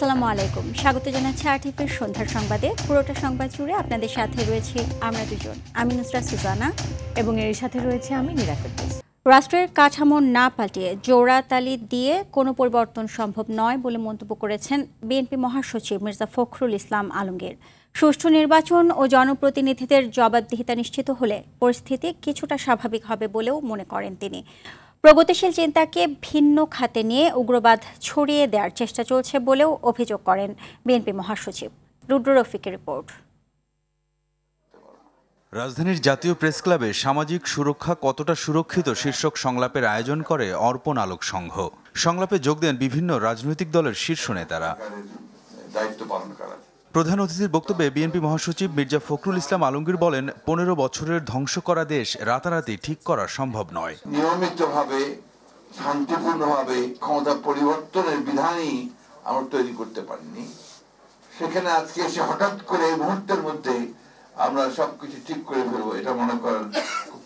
আসসালামু আলাইকুম, স্বাগত জানাচ্ছি আরটিভির সন্ধ্যার সংবাদে। পুরোটা সংবাদ জুড়ে আপনাদের সাথে রয়েছে আমরা দুজন, আমি নুসরাত সুজানা এবং এর সাথে রয়েছে আমি নীরা ফেরদৌস। রাষ্ট্রের কাঠামো না পাল্টিয়ে জোড়াতালি দিয়ে কোনো পরিবর্তন সম্ভব নয় বলে মন্তব্য করেছেন বিএনপি মহাসচিব মির্জা ফখরুল ইসলাম আলমগীর। সুষ্ঠু নির্বাচন ও জনপ্রতিনিধিদের জবাবদিহিতা নিশ্চিত হলে পরিস্থিতি কিছুটা স্বাভাবিক হবে বলেও মনে করেন তিনি। প্রগতিশীল চিন্তাকে ভিন্ন খাতে নিয়ে উগ্রবাদ ছড়িয়ে দেওয়ার চেষ্টা চলছে বলেও অভিযোগ করেন বিএনপি মহাসচিব। রুদ্র রফিকের রিপোর্ট। রাজধানীর জাতীয় প্রেস ক্লাবে সামাজিক সুরক্ষা কতটা সুরক্ষিত শীর্ষক সংলাপের আয়োজন করে অর্পণ আলোক সংঘ। সংলাপে যোগ দেন বিভিন্ন রাজনৈতিক দলের শীর্ষ নেতারা। প্রধান অতিথির বক্তব্যে বিএনপি মহাসচিব মির্জা ফখরুল ইসলাম আলমগীর বলেন, ১৫ বছরের ধ্বংস করা দেশ রাতারাতি ঠিক করা সম্ভব নয়। নিয়মিতভাবে শান্তিপূর্ণভাবে ক্ষমতা পরিবর্তনের বিধানই আমরা তৈরি করতে পারিনি। সেখানে আজকে এসে হঠাৎ করে এই মুহূর্তের মধ্যে আমরা সবকিছু ঠিক করে ফেলবো, এটা মনে করেন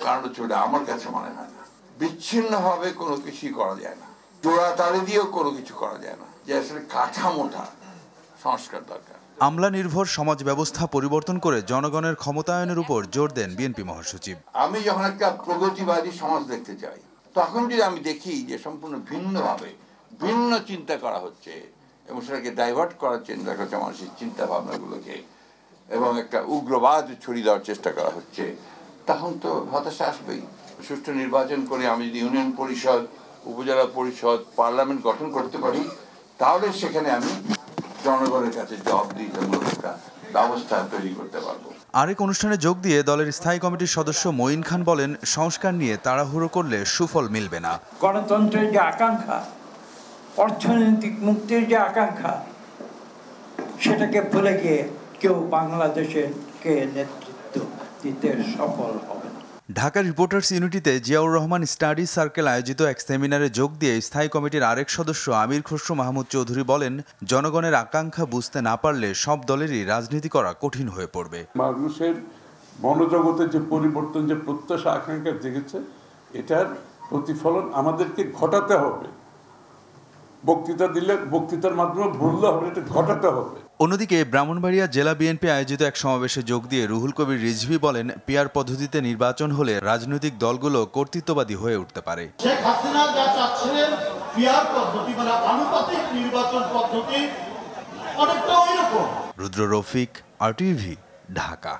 কারণ চলে আমার কাছে মনে হয় না। বিচ্ছিন্নভাবে কোনো কিছুই করা যায় না, জোড়াতালি দিয়েও কোনো কিছু করা যায় না। যে আসলে কাঠামোটা সংস্কার দরকার। আমলা নির্ভর সমাজ ব্যবস্থা পরিবর্তন করে জনগণের ক্ষমতায়নের উপর জোর দেন বিএনপি মহাসচিব। আমি যখন একটা প্রগতিবাদী সমাজ দেখতে চাই, তখন যদি আমি দেখি যে সম্পূর্ণ ভিন্নভাবে ভিন্ন চিন্তা করা হচ্ছে এবং সেটাকে ডাইভার্ট করার চিন্তা করছে মানুষের চিন্তা ভাবনাগুলোকে, এবং একটা উগ্রবাদ ছড়িয়ে দেওয়ার চেষ্টা করা হচ্ছে, তখন তো হতাশা আসবেই। সুষ্ঠু নির্বাচন করে আমি যদি ইউনিয়ন পরিষদ, উপজেলা পরিষদ, পার্লামেন্ট গঠন করতে পারি, তাহলে সেখানে আমি জনগণের কাছে জবাবদিহিতামূলক একটা ব্যবস্থা তৈরি করতে পারবো। আরেক অনুষ্ঠানে যোগ দিয়ে দলের স্থায়ী কমিটির সদস্য মঈন খান বলেন, সংস্কার নিয়ে তাড়াহুড়ো করলে সুফল মিলবে না। গণতন্ত্রের যে আকাঙ্ক্ষা, অর্থনৈতিক মুক্তির যে আকাঙ্ক্ষা, সেটাকে ভুলে গিয়ে কেউ বাংলাদেশকে নেতৃত্ব দিতে সফল হবে না। ঢাকা রিপোর্টার্স ইউনিটিতে জিয়াউর রহমান স্টাডি সার্কেল আয়োজিত এক সেমিনারে যোগ দিয়ে স্থায়ী কমিটির আরেক সদস্য আমির খসরু মাহমুদ চৌধুরী বলেন, জনগণের আকাঙ্ক্ষা বুঝতে না পারলে সব দলেরই রাজনীতি করা কঠিন হয়ে পড়বে। মানুষের মনোজগতের যে পরিবর্তন, যে প্রত্যাশা আকাঙ্ক্ষা জেগেছে, এটার প্রতিফলন আমাদেরকে ঘটাতে হবে। বক্তৃতা দিলে বক্তৃতার মাধ্যমে বললে হবে, এটা ঘটাতে হবে। অন্যদিকে ব্রাহ্মণবাড়িয়া জেলা বিএনপি আয়োজিত এক সমাবেশে যোগ দিয়ে রুহুল কবির রিজভী বলেন, পিআর পদ্ধতিতে নির্বাচন হলে রাজনৈতিক দলগুলো কর্তৃত্ববাদী হয়ে উঠতে পারে। শেখ হাসিনা যা চাচ্ছিলেন পিআর পদ্ধতি, মানে আনুপাতিক নির্বাচন পদ্ধতি, অনেকটা ওইরকম। রুদ্র রফিক, আরটিভি, ঢাকা।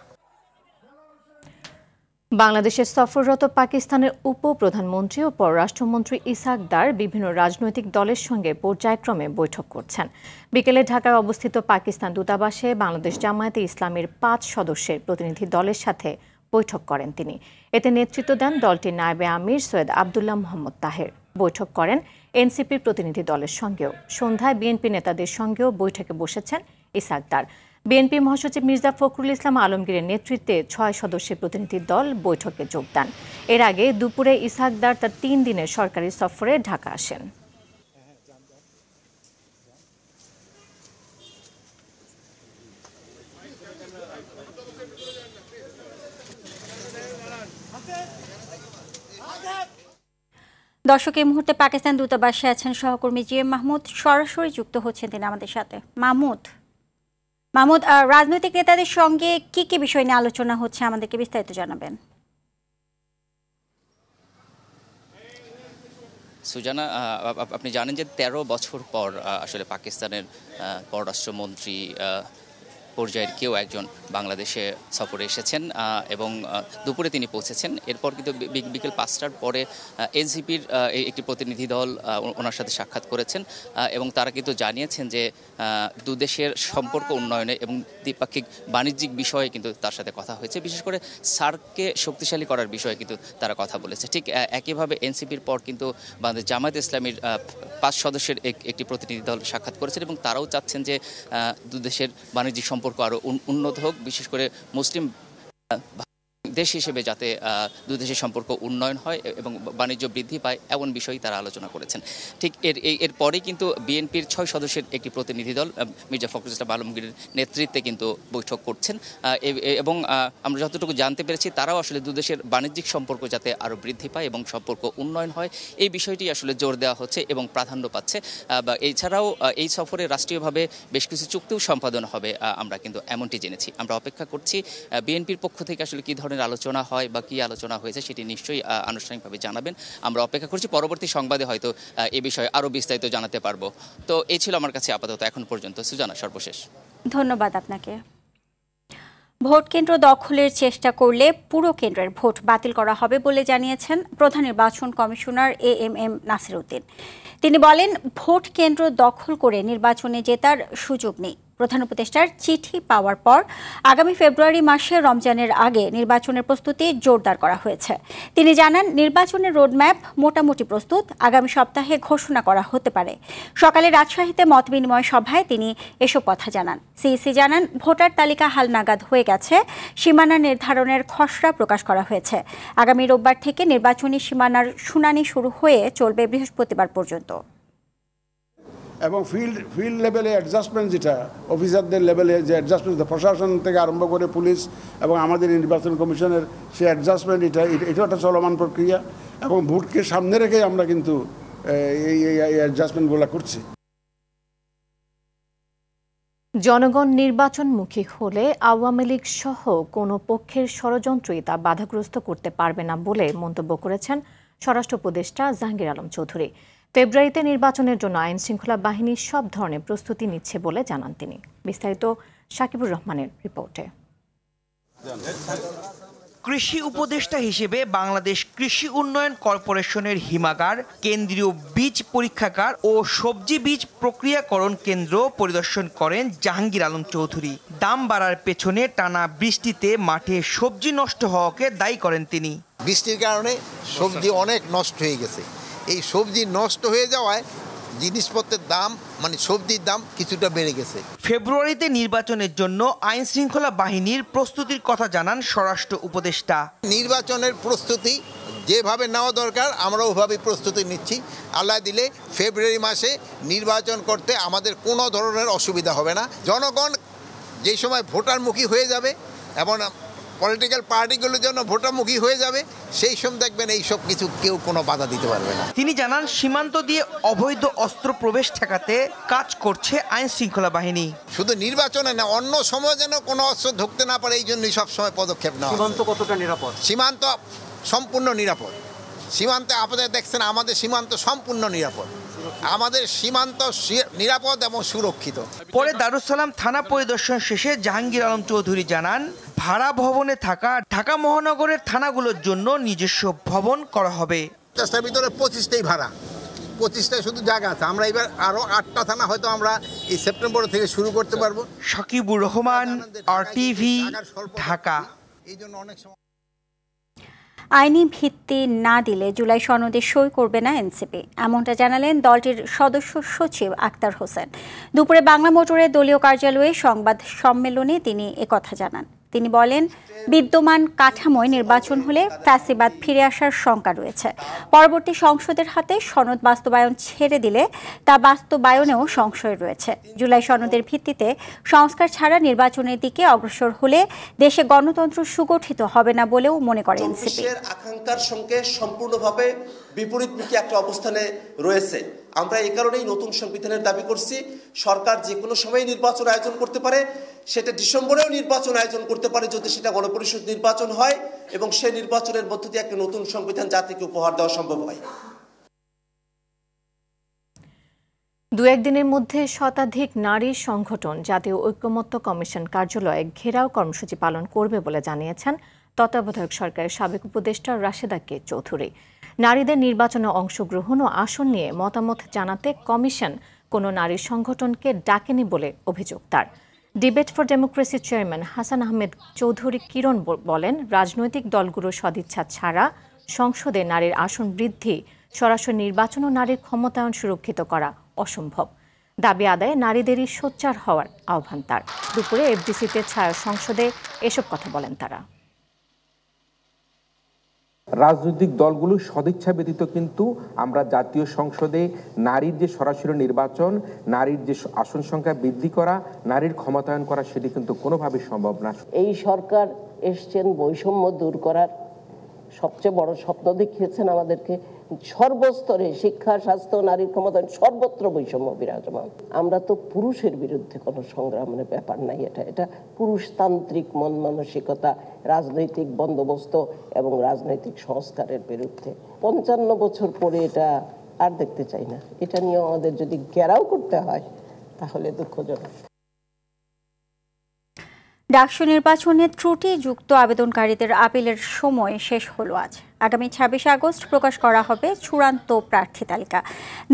বাংলাদেশে সফররত পাকিস্তানের উপপ্রধানমন্ত্রী ও পররাষ্ট্রমন্ত্রী ইসহাক দার বিভিন্ন রাজনৈতিক দলের সঙ্গে পর্যায়ক্রমে বৈঠক করছেন। বিকেলে ঢাকায় অবস্থিত পাকিস্তান দূতাবাসে বাংলাদেশ জামায়াতে ইসলামীর 5 সদস্যের প্রতিনিধি দলের সাথে বৈঠক করেন তিনি। এতে নেতৃত্ব দেন দলটির নায়েবে আমির সৈয়দ আবদুল্লাহ মোহাম্মদ তাহের। বৈঠক করেন এনসিপির প্রতিনিধি দলের সঙ্গেও। সন্ধ্যায় বিএনপি নেতাদের সঙ্গেও বৈঠকে বসেছেন ইসহাক দার। বিএনপি মহাসচিব মির্জা ফখরুল ইসলাম আলমগীরের নেতৃত্বে 6 সদস্যের প্রতিনিধি দল বৈঠকে যোগ দেন। এর আগে দুপুরে ইসহাক দার তার 3 দিনের সরকারি সফরে ঢাকা আসেন। দর্শক, এই মুহূর্তে পাকিস্তান দূতাবাসে আছেন সহকর্মী জিএম মাহমুদ, সরাসরি যুক্ত হচ্ছেন তিনি আমাদের সাথে। মাহমুদ, রাজনৈতিক নেতাদের সঙ্গে কি কি বিষয় নিয়ে আলোচনা হচ্ছে আমাদেরকে বিস্তারিত জানাবেন। সুজানা, আপনি জানেন যে 13 বছর পর আসলে পাকিস্তানের পররাষ্ট্রমন্ত্রী পর্যায়ের কেউ একজন বাংলাদেশে সফরে এসেছেন এবং দুপুরে তিনি পৌঁছেছেন। এরপর কিন্তু বিকেল 5টার পরে এনসিপির একটি প্রতিনিধি দল ওনার সাথে সাক্ষাৎ করেছেন এবং তারা কিন্তু জানিয়েছেন যে দুদেশের সম্পর্ক উন্নয়নে এবং দ্বিপাক্ষিক বাণিজ্যিক বিষয়ে কিন্তু তার সাথে কথা হয়েছে। বিশেষ করে সার্ককে শক্তিশালী করার বিষয়ে কিন্তু তারা কথা বলেছে। ঠিক একইভাবে এনসিপির পর কিন্তু বাংলাদেশ জামায়াতে ইসলামীর 5 সদস্যের একটি প্রতিনিধি দল সাক্ষাৎ করেছেন এবং তারাও চাচ্ছেন যে দুদেশের বাণিজ্যিক সম্পর্ক আরও উন্নত হোক, বিশেষ করে মুসলিম দেশ হিসেবে যাতে দুই দেশের সম্পর্ক উন্নয়ন হয় এবং বাণিজ্য বৃদ্ধি পায় এমন বিষয়ই তারা আলোচনা করেছেন। ঠিক এরপরেই কিন্তু বিএনপির 6 সদস্যের একটি প্রতিনিধি দল মির্জা ফখরুল ইসলাম আলমগীরের নেতৃত্বে কিন্তু বৈঠক করছেন এবং আমরা যতটুকু জানতে পেরেছি তারাও আসলে দুদেশের বাণিজ্যিক সম্পর্ক যাতে আরও বৃদ্ধি পায় এবং সম্পর্ক উন্নয়ন হয় এই বিষয়টি আসলে জোর দেওয়া হচ্ছে এবং প্রাধান্য পাচ্ছে। এছাড়াও এই সফরে রাষ্ট্রীয়ভাবে বেশ কিছু চুক্তিও সম্পাদন হবে আমরা কিন্তু এমনটি জেনেছি। আমরা অপেক্ষা করছি বিএনপির পক্ষ থেকে আসলে কী ধরনের আলোচনা হয় বা কী আলোচনা হয়েছে সেটি নিশ্চয়ই আনুষ্ঠানিকভাবে জানাবেন। আমরা অপেক্ষা করছি, পরবর্তী সংবাদে হয়তো এ বিষয়ে আরও বিস্তারিত জানাতে পারবো। তো এই ছিল আমার কাছে আপাতত এখন পর্যন্ত। সুজানা, সর্বশেষ। ধন্যবাদ আপনাকে। ভোট কেন্দ্র দখলের চেষ্টা করলে পুরো কেন্দ্রের ভোট বাতিল করা হবে বলে জানিয়েছেন প্রধান নির্বাচন কমিশনার এএমএম নাসির উদ্দিন। তিনি বলেন, ভোট কেন্দ্র দখল করে নির্বাচনে জেতার সুযোগ নেই। প্রধান উপদেষ্টার চিঠি পাওয়ার পর আগামী ফেব্রুয়ারি মাসে রমজানের আগে নির্বাচনের প্রস্তুতি জোরদার করা হয়েছে। তিনি জানান, নির্বাচনের রোডম্যাপ মোটামুটি প্রস্তুত, আগামী সপ্তাহে ঘোষণা করা হতে পারে। সকালে রাজশাহীতে মতবিনিময় সভায় তিনি এসব কথা জানান। সিইসি জানান, ভোটার তালিকা হালনাগাদ হয়ে গেছে, সীমানা নির্ধারণের খসড়া প্রকাশ করা হয়েছে। আগামী রোববার থেকে নির্বাচনী সীমানার শুনানি শুরু হয়ে চলবে বৃহস্পতিবার পর্যন্ত। এবং ফিল্ড লেভেলে অ্যাডজাস্টমেন্ট, যেটা অফিসারদের লেভেলে যে অ্যাডজাস্টমেন্ট প্রশাসন থেকে আরম্ভ করে পুলিশ এবং আমাদের নির্বাচন কমিশনের সেই অ্যাডজাস্টমেন্ট, এটাও একটা চলমান প্রক্রিয়া এবং ভোটকে সামনে রেখে আমরা কিন্তু এই অ্যাডজাস্টমেন্টগুলো করছি। জনগণ নির্বাচনমুখী হলে আওয়ামী লীগ সহ কোনো পক্ষের ষড়যন্ত্রই তা বাধাগ্রস্ত করতে পারবে না বলে মন্তব্য করেছেন স্বরাষ্ট্র উপদেষ্টা জাহাঙ্গীর আলম চৌধুরী। ফেব্রুয়ারিতে নির্বাচনের জন্য আইন শৃঙ্খলা বাহিনী সব ধরনের প্রস্তুতি নিচ্ছে বলে জানান তিনি। বিস্তারিত শাকিবুর রহমানের রিপোর্টে। কৃষি উপদেষ্টা হিসেবে বাংলাদেশ কৃষি উন্নয়ন কর্পোরেশনের হিমাগার, কেন্দ্রীয় বীজ পরীক্ষাগার ও সবজি বীজ প্রক্রিয়াকরণ কেন্দ্র পরিদর্শন করেন জাহাঙ্গীর আলম চৌধুরী। দাম বাড়ার পেছনে টানা বৃষ্টিতে মাঠে সবজি নষ্ট হওয়াকে দায়ী করেন তিনি। বৃষ্টির কারণে সবজি অনেক নষ্ট হয়ে গেছে। এই সবজি নষ্ট হয়ে যাওয়ায় জিনিসপত্রের দাম, মানে সবজির দাম কিছুটা বেড়ে গেছে। ফেব্রুয়ারিতে নির্বাচনের জন্য আইন শৃঙ্খলা বাহিনীর প্রস্তুতির কথা জানান স্বরাষ্ট্র উপদেষ্টা। নির্বাচনের প্রস্তুতি যেভাবে নেওয়া দরকার আমরা ওভাবেই প্রস্তুতি নিচ্ছি। আল্লাহ দিলে ফেব্রুয়ারি মাসে নির্বাচন করতে আমাদের কোনো ধরনের অসুবিধা হবে না। জনগণ যেই সময় ভোটারমুখী হয়ে যাবে এবং পলিটিক্যাল পার্টিগুলোর জন্য ভোটারমুখী হয়ে যাবে, সেই সময় দেখবেন এই সব কিছু কেউ কোনো বাধা দিতে পারবে না। তিনি জানান, সীমান্ত দিয়ে অবৈধ অস্ত্র প্রবেশ ঠেকাতে কাজ করছে আইন শৃঙ্খলা বাহিনী। শুধু নির্বাচনে না, অন্য সময় যেন কোনো অস্ত্র ঢুকতে না পারে, এই জন্যই সবসময় পদক্ষেপ নেওয়া। সীমান্ত কতটা নিরাপদ? সীমান্ত সম্পূর্ণ নিরাপদ। সীমান্তে আপনাদের দেখছেন আমাদের সীমান্ত সম্পূর্ণ নিরাপদ। আমাদের সীমান্ত নিরাপদ এবং সুরক্ষিত। পরে দারুসালাম থানা পরিদর্শন শেষে জাহাঙ্গীর আলম চৌধুরী জানান, ভাড়া ভবনে থাকা ঢাকা মহানগরের থানাগুলোর জন্য নিজস্ব ভবন করা হবে। তার ভিতরে 25টাই ভাড়া, 25টায় শুধু জায়গা আছে। আমরা এবার আরো 8টা থানা হয়তো আমরা এই সেপ্টেম্বর থেকে শুরু করতে পারবো। শাকিবুর রহমান, RTV, ঢাকা। এই জন্য অনেক সময় আইনি ভিত্তি না দিলে জুলাই সনদে সই করবে না এনসিপি, এমনটা জানালেন দলটির সদস্য সচিব আক্তার হোসেন। দুপুরে বাংলা মোটরের দলীয় কার্যালয়ে সংবাদ সম্মেলনে তিনি একথা জানান। তিনি বলেন, বিদ্যমান কাঠামোয় নির্বাচন হলে ফ্যাসিবাদ ফিরে আসার শঙ্কা রয়েছে। পরবর্তী সংসদের হাতে সনদ বাস্তবায়ন ছেড়ে দিলে তা বাস্তবায়নেও সংশয় রয়েছে। জুলাই সনদের ভিত্তিতে সংস্কার ছাড়া নির্বাচনের দিকে অগ্রসর হলে দেশে গণতন্ত্র সুগঠিত হবে না বলেও মনে করে এনসিপি। আকাঙ্ক্ষার সঙ্গে সম্পূর্ণভাবে বিপরীতমুখী একটা অবস্থানে রয়েছে। আমরা এই কারণেই নতুন সংবিধানের দাবি করছি। সরকার যে কোনো সময় নির্বাচন আয়োজন করতে পারে, সেটা ডিসেম্বরেও নির্বাচন আয়োজন করতে পারে যদি সেটা গণপরিষদ নির্বাচন হয় এবং সেই নির্বাচনের মধ্য দিয়ে একটা নতুন সংবিধান জাতিকে উপহার দেওয়া সম্ভব হয়। 2-1 দিনের মধ্যে শতাধিক নারী সংগঠন জাতীয় ঐক্যমত্য কমিশন কার্যালয়ে ঘেরাও কর্মসূচি পালন করবে বলে জানিয়েছেন তত্ত্বাবধায়ক সরকারের সাবেক উপদেষ্টা রাশেদা কে চৌধুরী। নারীদের নির্বাচনে অংশগ্রহণ ও আসন নিয়ে মতামত জানাতে কমিশন কোনো নারী সংগঠনকে ডাকেনি বলে অভিযোগ তার। ডিবেট ফর ডেমোক্রেসির চেয়ারম্যান হাসান আহমেদ চৌধুরী কিরণ বলেন, রাজনৈতিক দলগুলোর সদিচ্ছা ছাড়া সংসদে নারীর আসন বৃদ্ধি, সরাসরি নির্বাচন ও নারীর ক্ষমতায়ন সুরক্ষিত করা অসম্ভব। দাবি আদায়ে নারীদেরই সোচ্চার হওয়ার আহ্বান তার। দুপুরে এফডিসিতে ছায়া সংসদে এসব কথা বলেন তারা। রাজনৈতিক দলগুলো সদিচ্ছা ব্যতীত কিন্তু আমরা জাতীয় সংসদে নারীর যে সরাসরি নির্বাচন, নারীর যে আসন সংখ্যা বৃদ্ধি করা, নারীর ক্ষমতায়ন করা, সেটি কিন্তু কোনোভাবেই সম্ভব না। এই সরকার এসছেন বৈষম্য দূর করার, সবচেয়ে বড় স্বপ্ন দেখিয়েছেন আমাদেরকে। সর্বস্তরে শিক্ষা, স্বাস্থ্য, নারীর ক্ষমতায়ন, সর্বত্র বৈষম্য বিরাজমান। আমরা তো পুরুষের বিরুদ্ধে কোনো সংগ্রামের ব্যাপার নাই, এটা পুরুষতান্ত্রিক মন মানসিকতা, রাজনৈতিক বন্দোবস্ত এবং রাজনৈতিক সংস্কারের বিরুদ্ধে। 55 বছর পরে এটা আর দেখতে চাই না। এটা নিয়ে আমাদের যদি ঘেরাও করতে হয় তাহলে দুঃখজনক। ডাকসু নির্বাচনে ত্রুটিযুক্ত আবেদনকারীদের আপিলের সময় শেষ হলো আজ। আগামী 26 আগস্ট প্রকাশ করা হবে চূড়ান্ত প্রার্থী তালিকা।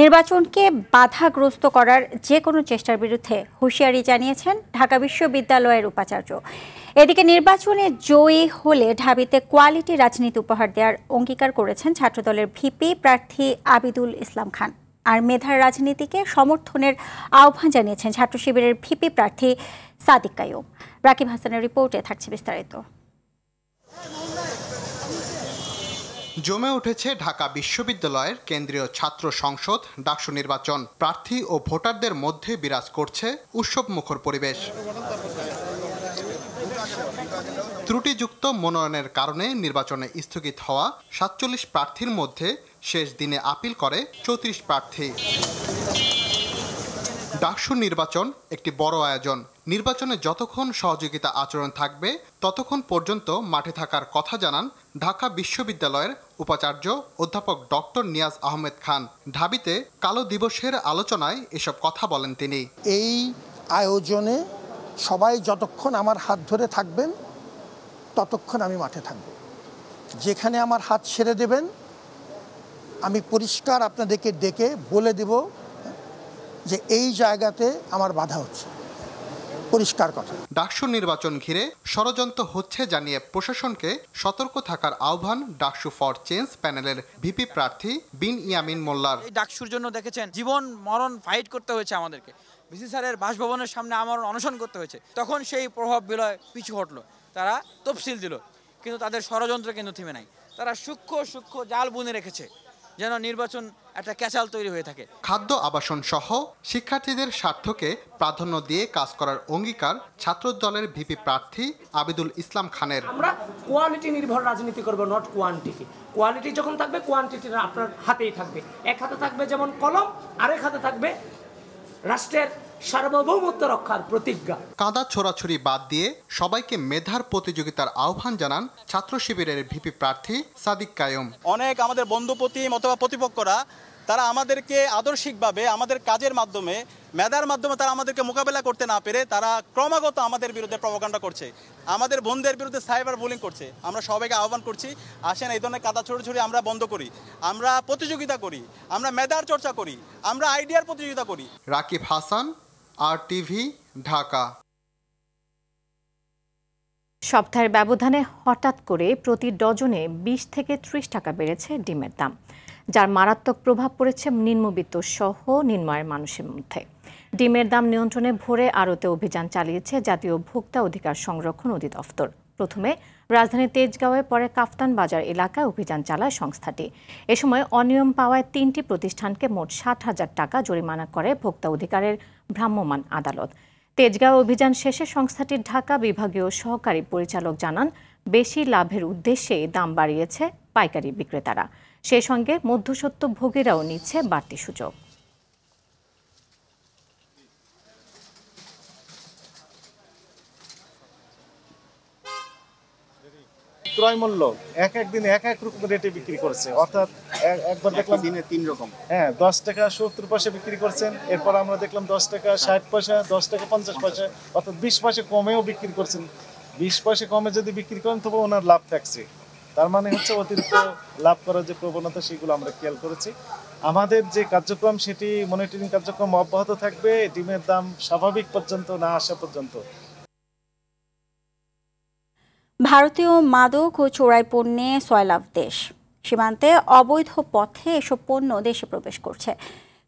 নির্বাচনকে বাধাগ্রস্ত করার যে কোনো চেষ্টার বিরুদ্ধে হুঁশিয়ারি জানিয়েছেন ঢাকা বিশ্ববিদ্যালয়ের উপাচার্য। এদিকে নির্বাচনে জয়ী হলে ঢাবিতে কোয়ালিটি রাজনীতি উপহার দেওয়ার অঙ্গীকার করেছেন ছাত্রদলের ভিপি প্রার্থী আবিদুল ইসলাম খান। আর মেধার রাজনীতিকে সমর্থনের আহ্বান জানিয়েছেন ছাত্র শিবিরের ভিপি প্রার্থী সাদিক কাইয়ুম। রাকিব হাসানের রিপোর্টে থাকছে বিস্তারিত। জমে উঠেছে ঢাকা বিশ্ববিদ্যালয়ের কেন্দ্রীয় ছাত্র সংসদ ডাকসু নির্বাচন। প্রার্থী ও ভোটারদের মধ্যে বিরাজ করছে উৎসবমুখর পরিবেশ। ত্রুটিযুক্ত মনোনয়নের কারণে নির্বাচনে স্থগিত হওয়া 47 প্রার্থীর মধ্যে শেষ দিনে আপিল করে 34 প্রার্থী। ডাকসু নির্বাচন একটি বড় আয়োজন। নির্বাচনে যতক্ষণ সহযোগিতা আচরণ থাকবে ততক্ষণ পর্যন্ত মাঠে থাকার কথা জানান ঢাকা বিশ্ববিদ্যালয়ের উপাচার্য অধ্যাপক ডক্টর নিয়াজ আহমেদ খান। ঢাবিতে কালো দিবসের আলোচনায় এসব কথা বলেন তিনি। এই আয়োজনে সবাই যতক্ষণ আমার হাত ধরে থাকবেন ততক্ষণ আমি মাঠে থাকব। যেখানে আমার হাত ছেড়ে দেবেন আমি পরিষ্কার আপনাদেরকে ডেকে বলে দেব যে এই জায়গাতে আমার বাধা হচ্ছে। পরিষ্কার কথা। ডাকসু নির্বাচন ঘিরে ষড়যন্ত্র হচ্ছে জানিয়ে প্রশাসনকে সতর্ক থাকার আহ্বান ডাকসু ফর চেঞ্জ প্যানেলের ভিপি প্রার্থী বিন ইয়ামিন মোল্লার। ডাকসুর জন্য দেখেছেন জীবন মরণ ফাইট করতে হয়েছে আমাদেরকে। ভিসি স্যারের বাসভবনের সামনে আমার অনশন করতে হয়েছে। তখন সেই প্রভাব বিলয় পিছু হটলো, তারা তফসিল দিল, কিন্তু তাদের ষড়যন্ত্র কিন্তু থেমে নাই। তারা সূক্ষ্ম জাল বুনে রেখেছে যেন নির্বাচন একটা ক্যাচাল তৈরি হয়ে থাকে। খাদ্য আবাসন সহ শিক্ষার্থীদের স্বার্থকে প্রাধান্য দিয়ে কাজ করার অঙ্গীকার ছাত্র দলের ভিপি প্রার্থী আবিদুল ইসলাম খানের। আমরা কোয়ালিটি নির্ভর রাজনীতি করব, নট কোয়ান্টিটি। কোয়ালিটি যখন থাকবে কোয়ান্টিটি আপনার হাতেই থাকবে। এক হাতে থাকবে যেমন কলম, আরেক হাতে থাকবে রাষ্ট্রের সার্বভৌমত্ব রক্ষার প্রতিজ্ঞা। কাদা ছোড়াছুরি বাদ দিয়ে সবাইকে মেধার প্রতিযোগিতার আহ্বান জানান ছাত্র শিবিরের ভিপি প্রার্থী সাদিক কাইয়ুম। অনেক আমাদের বন্ধুপ্রতিম অথবা প্রতিপক্ষরা তারা আমাদেরকে আদর্শিকভাবে আমাদের কাজের মাধ্যমে, মেধার মাধ্যমে তারা আমাদেরকে মোকাবেলা করতে না পেরে তারা ক্রমাগত আমাদের বিরুদ্ধে প্রপাগান্ডা করছে, আমাদের বোনদের বিরুদ্ধে সাইবার বুলিং করছে। আমরা সবাইকে আহ্বান করছি, আসেন এই ধরনের কাদা ছোড়াছুড়ি আমরা বন্ধ করি, আমরা প্রতিযোগিতা করি, আমরা মেধার চর্চা করি, আমরা আইডিয়ার প্রতিযোগিতা করি। রাকিব হাসান, RTV, ঢাকা। সপ্তাহের ব্যবধানে হঠাৎ করে প্রতি ডজনে 20 থেকে 30 টাকা বেড়েছে ডিমের দাম, যার মারাত্মক প্রভাব পড়েছে নিম্নবিত্ত সহ নিম্নআয়ের মানুষের মধ্যে। ডিমের দাম নিয়ন্ত্রণে ভোরে আড়তে অভিযান চালিয়েছে জাতীয় ভোক্তা অধিকার সংরক্ষণ অধিদপ্তর। প্রথমে রাজধানীর তেজগাঁওয়ে, পরে কাফতান বাজার এলাকায় অভিযান চালায় সংস্থাটি। এ সময় অনিয়ম পাওয়ায় 3টি প্রতিষ্ঠানকে মোট 60,000 টাকা জরিমানা করে ভোক্তা অধিকারের ভ্রাম্যমাণ আদালত। তেজগাঁও অভিযান শেষে সংস্থাটির ঢাকা বিভাগীয় সহকারী পরিচালক জানান, বেশি লাভের উদ্দেশ্যে দাম বাড়িয়েছে পাইকারি বিক্রেতারা। সেই সঙ্গে মধ্যস্বত্বভোগীরাও নিচ্ছে বাড়তি সুযোগ। ক্রয় মূল্য এক দিনে এক রকম রেটে বিক্রি করছে, অর্থাৎ একবার দেখলাম দিনে 3 রকম। 10 টাকা 70 পয়সা বিক্রি করছেন, এরপর আমরা দেখলাম 10 টাকা 60 পয়সা, 10 টাকা 50 পয়সা, অর্থাৎ 20 পয়সা কমেও বিক্রি করছেন। 20 পয়সা কমে যদি বিক্রি করেন তবে ওনার লাভ থাকছে। তার মানে হচ্ছে অতিরিক্ত লাভ করার যে প্রবণতা সেগুলো আমরা খেয়াল করেছি। আমাদের যে কার্যক্রম সেটি মনিটরিং কার্যক্রম অব্যাহত থাকবে ডিমের দাম স্বাভাবিক পর্যন্ত না আসা পর্যন্ত। ভারতীয় মাদক ও চোরাই পণ্যে সয়লাভ দেশ। সীমান্তে অবৈধ পথে এসব পণ্য দেশে প্রবেশ করছে।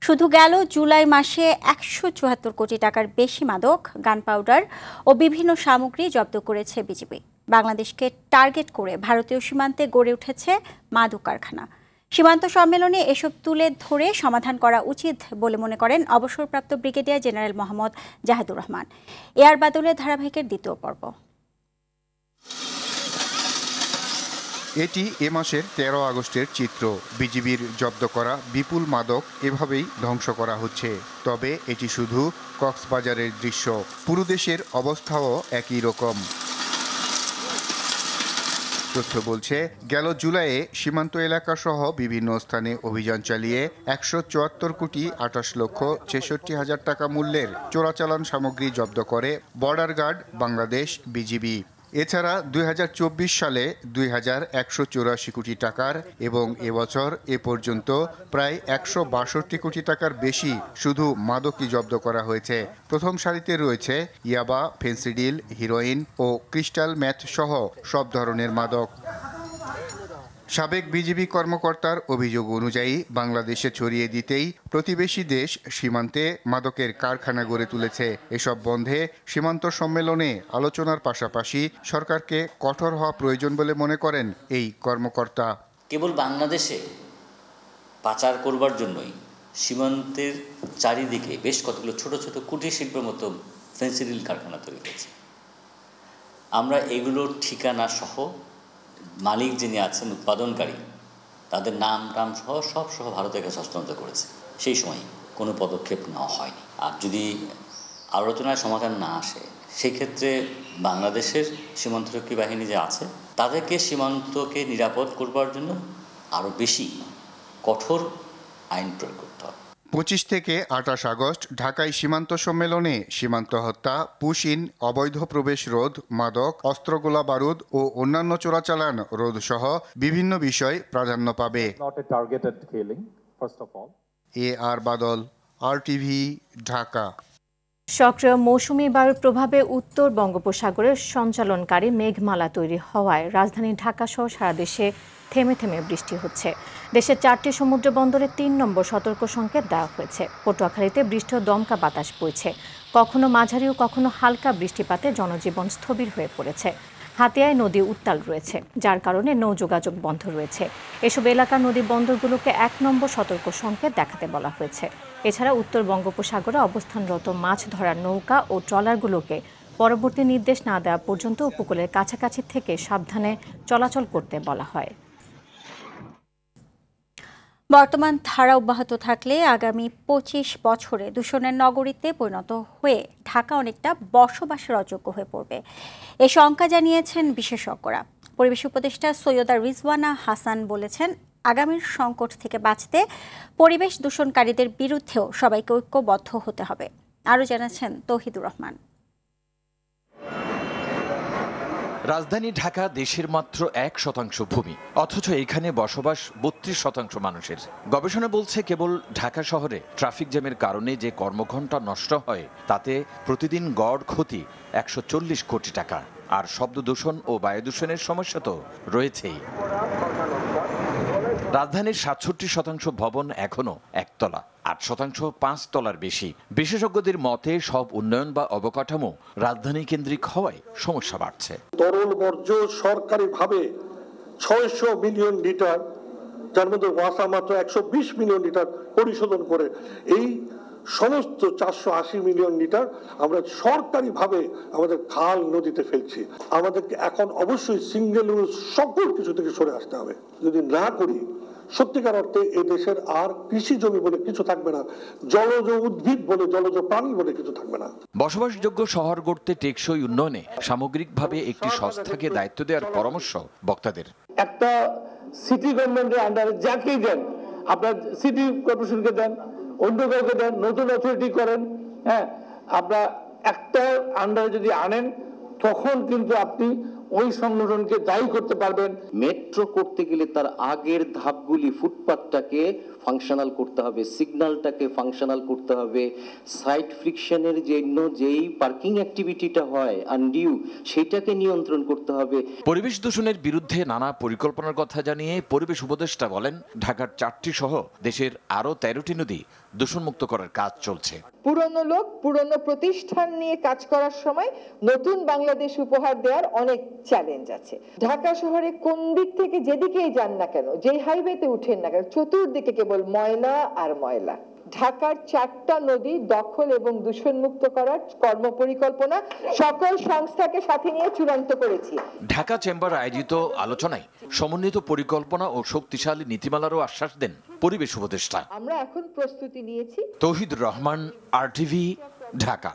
শুধু গেল জুলাই মাসে 174 কোটি টাকার বেশি মাদক, গান পাউডার ও বিভিন্ন সামগ্রী জব্দ করেছে বিজিবি। বাংলাদেশকে টার্গেট করে ভারতীয় সীমান্তে গড়ে উঠেছে মাদক কারখানা। সীমান্ত সম্মেলনে এসব তুলে ধরে সমাধান করা উচিত বলে মনে করেন অবসরপ্রাপ্ত ব্রিগেডিয়ার জেনারেল মোহাম্মদ জাহিদুর রহমান। এয়ার বাদলের ধারাবাহিকের দ্বিতীয় পর্ব। এটি এ মাসের 13 আগস্টের চিত্র। বিজিবির জব্দ করা বিপুল মাদক এভাবেই ধ্বংস করা হচ্ছে। তবে এটি শুধু কক্সবাজারের দৃশ্য, পুরো দেশের অবস্থাও একই রকম। তথ্য বলছে, গেল জুলাইয়ে সীমান্ত এলাকাসহ বিভিন্ন স্থানে অভিযান চালিয়ে 174 কোটি 28 লক্ষ 66 হাজার টাকা মূল্যের চোরাচালান সামগ্রী জব্দ করে বর্ডার গার্ড বাংলাদেশ বিজিবি। এছাড়া 2024 সালে 2184 কোটি টাকার এবং এবছর এ পর্যন্ত প্রায় 162 কোটি টাকার বেশি শুধু মাদকই জব্দ করা হয়েছে। প্রথম সারিতে রয়েছে ইয়াবা, ফেন্সিডিল, হিরোইন ও ক্রিস্টাল ম্যাথ সহ সব ধরনের মাদক। সাবেক বিজিবি কর্মকর্তার অভিযোগ অনুযায়ী বাংলাদেশে ছড়িয়ে দিতেই প্রতিবেশী দেশ সীমান্তে মাদকের কারখানা গড়ে তুলেছে। এসব বন্ধে সীমান্ত সম্মেলনে আলোচনার পাশাপাশি সরকারকে কঠোর হওয়া প্রয়োজন বলে মনে করেন এই কর্মকর্তা। কেবল বাংলাদেশে পাচার করবার জন্যই সীমান্তের চারিদিকে বেশ কতগুলো ছোট ছোট কুটির শিল্পের মতো ফেন্সিডিল কারখানা তৈরি হয়েছে। আমরা এগুলোর ঠিকানা সহ মালিক যিনি আছেন উৎপাদনকারী তাদের নাম সহ ভারতের কাছে হস্তান্তর করেছে। সেই সময় কোনো পদক্ষেপ নেওয়া হয়নি। আর যদি আলোচনায় সমাধান না আসে সেই ক্ষেত্রে বাংলাদেশের সীমান্তরক্ষী বাহিনী যে আছে তাদেরকে সীমান্তকে নিরাপদ করবার জন্য আরও বেশি কঠোর আইন প্রয়োগ করতে হবে। 25 থেকে 28 আগস্ট ঢাকায় সীমান্ত সম্মেলনে সীমান্ত হত্যা, পুশ-ইন, অবৈধ প্রবেশ রোধ, মাদক, অস্ত্রগোলা বারুদ ও অন্যান্য চোরাচালান রোধ সহ বিভিন্ন বিষয় প্রাধান্য পাবে। এআর বাদল, RTV, ঢাকা। সক্রিয় মৌসুমী বায়ুর প্রভাবে উত্তর বঙ্গোপসাগরের সঞ্চালনকারী মেঘমালা তৈরি হওয়ায় রাজধানী ঢাকা সহ সারা দেশে থেমে থেমে বৃষ্টি হচ্ছে। দেশের 4টি সমুদ্র বন্দরে 3 নম্বর সতর্ক সংকেত দেওয়া হয়েছে। পটুয়াখালীতে বৃষ্টি ও দমকা বাতাস বইছে। কখনো মাঝারি ও কখনো হালকা বৃষ্টিপাতে জনজীবন স্থবির হয়ে পড়েছে। হাতিয়ায় নদী উত্তাল রয়েছে, যার কারণে নৌ যোগাযোগ বন্ধ রয়েছে। এসব এলাকার নদী বন্দরগুলোকে 1 নম্বর সতর্ক সংকেত দেখাতে বলা হয়েছে। এছাড়া উত্তর বঙ্গোপসাগরে অবস্থানরত মাছ ধরার নৌকা ও ট্রলারগুলোকে পরবর্তী নির্দেশ না দেওয়া পর্যন্ত উপকূলের কাছাকাছি থেকে সাবধানে চলাচল করতে বলা হয়। বর্তমান ধারা অব্যাহত থাকলে আগামী 25 বছরে দূষণের নগরীতে পরিণত হয়ে ঢাকা অনেকটা বসবাসের অযোগ্য হয়ে পড়বে, এ শঙ্কা জানিয়েছেন বিশেষজ্ঞরা। পরিবেশ উপদেষ্টা সৈয়দা রিজওয়ানা হাসান বলেছেন, আগামীর সংকট থেকে বাঁচতে পরিবেশ দূষণকারীদের বিরুদ্ধেও সবাইকে ঐক্যবদ্ধ হতে হবে। আরও জানাচ্ছেন তৌহিদুর রহমান। রাজধানী ঢাকা দেশের মাত্র 1% ভূমি, অথচ এখানে বসবাস 32% মানুষের। গবেষণা বলছে কেবল ঢাকা শহরে ট্রাফিক জ্যামের কারণে যে কর্মঘণ্টা নষ্ট হয় তাতে প্রতিদিন গড় ক্ষতি 140 কোটি টাকা। আর শব্দ দূষণ ও বায়ু দূষণের সমস্যা তো রয়েছেই। রাজধানীর 67% ভবন এখনো একতলা, 8% 5 তলার বেশি। বিশেষজ্ঞদের মতে সব উন্নয়ন বা অবকাঠামো রাজধানী কেন্দ্রিক হওয়ায় সমস্যা বাড়ছে। তরল বর্জ্য সরকারিভাবে 600 মিলিয়ন লিটার, যার মধ্যে ওয়াসা মাত্র 120 মিলিয়ন লিটার পরিশোধন করে, এই সমস্ত 480 মিলিয়ন লিটার আমরা সরকারিভাবে আমাদের খাল নদীতে ফেলছি। আমাদেরকে এখন অবশ্যই সিঙ্গেল ইউজ সকল কিছু থেকে সরে আসতে হবে। যদি না করি সত্যিকার অর্থে এই দেশের আর কৃষি জমি বলে কিছু থাকবে না, জলজ উদ্ভিদ বলে, জলজ প্রাণী বলে কিছু থাকবে না। বসবাসযোগ্য শহর গড়তে টেকসই উন্নয়নে সামগ্রিকভাবে একটি সংস্থাকে দায়িত্ব দেওয়ার পরামর্শ বক্তাদের। একটা সিটি গভর্নমেন্টের আন্ডারে যাকেই দেন, আপনার সিটি কর্পোরেশনকে দেন, অন্য কাউকে দেন, নতুন অথরিটি করেন, হ্যাঁ, আপনার একটা আন্ডারে যদি আনেন তখন কিন্তু আপনি ওই সংগঠনকে দায়ী করতে পারবেন। মেট্রো করতে গেলে তার আগের ধাপগুলি, ফুটপাথটাকে ফাংশনাল করতে হবে, সিগন্যালটাকে ফাংশনাল করতে হবে, সাইড ফ্রিকশনের জন্য যেই পার্কিং অ্যাক্টিভিটিটা হয় আনডিউ, সেইটাকে নিয়ন্ত্রণ করতে হবে। পরিবেশ দূষণের বিরুদ্ধে নানা পরিকল্পনার কথা জানিয়ে পরিবেশ উপদেষ্টা বলেন, ঢাকার 4টি সহ দেশের আরও 13টি নদী দূষণমুক্ত করার কাজ চলছে। পুরনো লোক পুরনো প্রতিষ্ঠান নিয়ে কাজ করার সময় নতুন বাংলাদেশ উপহার দেওয়ার অনেক চ্যালেঞ্জ আছে। ঢাকা শহরে কোন দিক থেকে যেদিকেই যান না কেন, যে হাইওয়েতে উঠেন না কেন, চতুর্দিকে কেবল ময়লা আর ময়লা। ঢাকার 4টা নদী দখল এবং দূষণমুক্ত করার কর্মপরিকল্পনা সকল সংস্থাকে সাথে নিয়ে চূড়ান্ত করেছি। ঢাকা চেম্বার আয়োজিত আলোচনায় সমন্বিত পরিকল্পনা ও শক্তিশালী নীতিমালারও আশ্বাস দেন পরিবেশ উপদেষ্টা। আমরা এখন প্রস্তুতি নিয়েছি। তৌহিদুর রহমান, RTV, ঢাকা।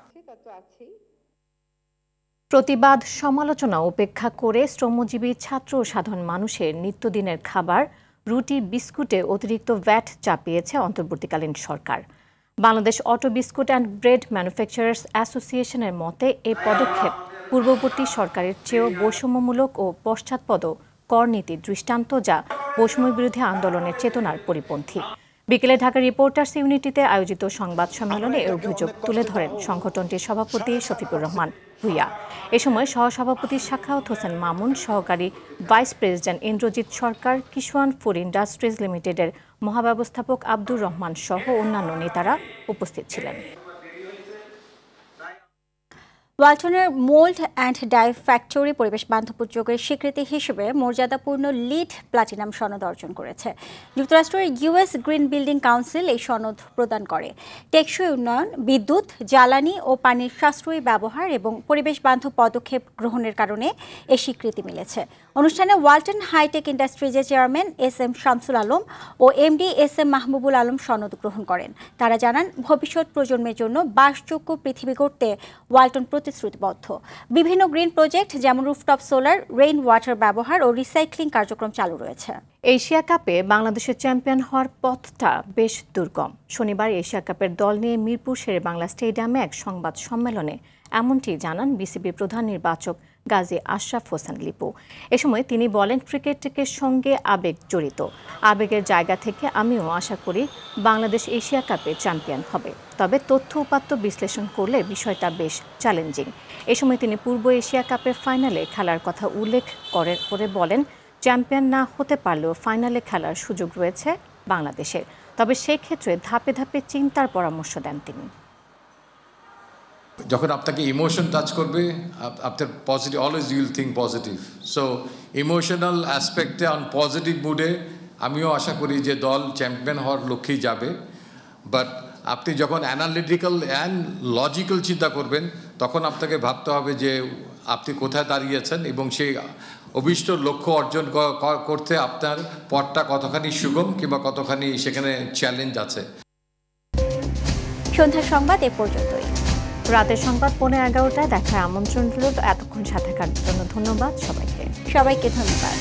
প্রতিবাদ সমালোচনা উপেক্ষা করে শ্রমজীবী ছাত্র ও সাধারণ মানুষের নিত্যদিনের খাবার রুটি বিস্কুটে অতিরিক্ত ভ্যাট চাপিয়েছে অন্তর্বর্তীকালীন সরকার। Bangladesh auto biscuit and bread manufacturers অ্যাসোসিয়েশনের মতে এই পদক্ষেপ পূর্ববর্তী সরকারের চেয়েও বৈষম্যমূলক ও পশ্চাৎপদ কর নীতির দৃষ্টান্ত, যা বৈষম্য বিরোধী আন্দোলনের চেতনার পরিপন্থী। বিকেলে ঢাকা রিপোর্টার্স ইউনিটিতে আয়োজিত সংবাদ সম্মেলনে এর অভিযোগ তুলে ধরেন সংগঠনটির সভাপতি শফিকুর রহমান ভূঁইয়া। এ সময় সহসভাপতি সাখাওয়াত হোসেন মামুন, সহকারী ভাইস প্রেসিডেন্ট ইন্দ্রজিৎ সরকার, কিশোয়ান ফুড ইন্ডাস্ট্রিজ লিমিটেডের মহাব্যবস্থাপক আব্দুর রহমান সহ অন্যান্য নেতারা উপস্থিত ছিলেন। ওয়ালটনের মোল্ড অ্যান্ড ডাই ফ্যাক্টরি পরিবেশ বান্ধব উদ্যোগের স্বীকৃতি হিসেবে মর্যাদাপূর্ণ লিড প্লাটিনাম সনদ অর্জন করেছে। যুক্তরাষ্ট্রের US গ্রিন বিল্ডিং কাউন্সিল এই সনদ প্রদান করে। টেকসই উন্নয়ন, বিদ্যুৎ, জ্বালানি ও পানির সাশ্রয়ী ব্যবহার এবং পরিবেশ বান্ধব পদক্ষেপ গ্রহণের কারণে এ স্বীকৃতি মিলেছে। অনুষ্ঠানে ওয়ালটন হাইটেক ইন্ডাস্ট্রিজের চেয়ারম্যান SM শামসুল আলম ও MD SM মাহবুবুল আলম সনদ গ্রহণ করেন। তারা জানান, ভবিষ্যৎ প্রজন্মের জন্য বাসযোগ্য পৃথিবী গড়তে ওয়ালটন প্রতিশ্রুতিবদ্ধ। বিভিন্ন গ্রিন প্রজেক্ট যেমন রুফটপ সোলার, রেইন ওয়াটার ব্যবহার ও রিসাইক্লিং কার্যক্রম চালু রয়েছে। এশিয়া কাপে বাংলাদেশের চ্যাম্পিয়ন হওয়ার পথটা বেশ দুর্গম। শনিবার এশিয়া কাপের দল নিয়ে মিরপুর শেরে বাংলা স্টেডিয়ামে এক সংবাদ সম্মেলনে এমনটি জানান বিসিবি প্রধান নির্বাচক গাজী আশরাফ হোসেন লিপু। এ সময় তিনি বলেন, ক্রিকেটের সঙ্গে আবেগ জড়িত। আবেগের জায়গা থেকে আমিও আশা করি বাংলাদেশ এশিয়া কাপে চ্যাম্পিয়ন হবে। তবে তথ্য উপাত্ত বিশ্লেষণ করলে বিষয়টা বেশ চ্যালেঞ্জিং। এ সময় তিনি পূর্ব এশিয়া কাপের ফাইনালে খেলার কথা উল্লেখ করে বলেন, চ্যাম্পিয়ন না হতে পারলেও ফাইনালে খেলার সুযোগ রয়েছে বাংলাদেশের। তবে সেই ক্ষেত্রে ধাপে ধাপে চিন্তার পরামর্শ দেন তিনি। যখন আপনাকে ইমোশন টাচ করবে, আপনার positive, always you will think positive. So emotional অ্যাসপেক্টে অন পজিটিভ মুডে আমিও আশা করি যে দল চ্যাম্পিয়ন হওয়ার লক্ষ্যেই যাবে। বাট আপনি যখন অ্যানালিটিক্যাল অ্যান্ড লজিক্যাল চিন্তা করবেন, তখন আপনাকে ভাবতে হবে যে আপনি কোথায় দাঁড়িয়েছেন এবং সেই অভিষ্ট লক্ষ্য অর্জন করতে আপনার পথটা কতখানি সুগম কিংবা কতখানি সেখানে চ্যালেঞ্জ আছে। সন্ধ্যার সংবাদ এ পর্যন্তই। রাতের সংবাদ 11:15টায় দেখার আমন্ত্রণ রইল। এতক্ষণ সাথে থাকার জন্য ধন্যবাদ সবাইকে। ধন্যবাদ।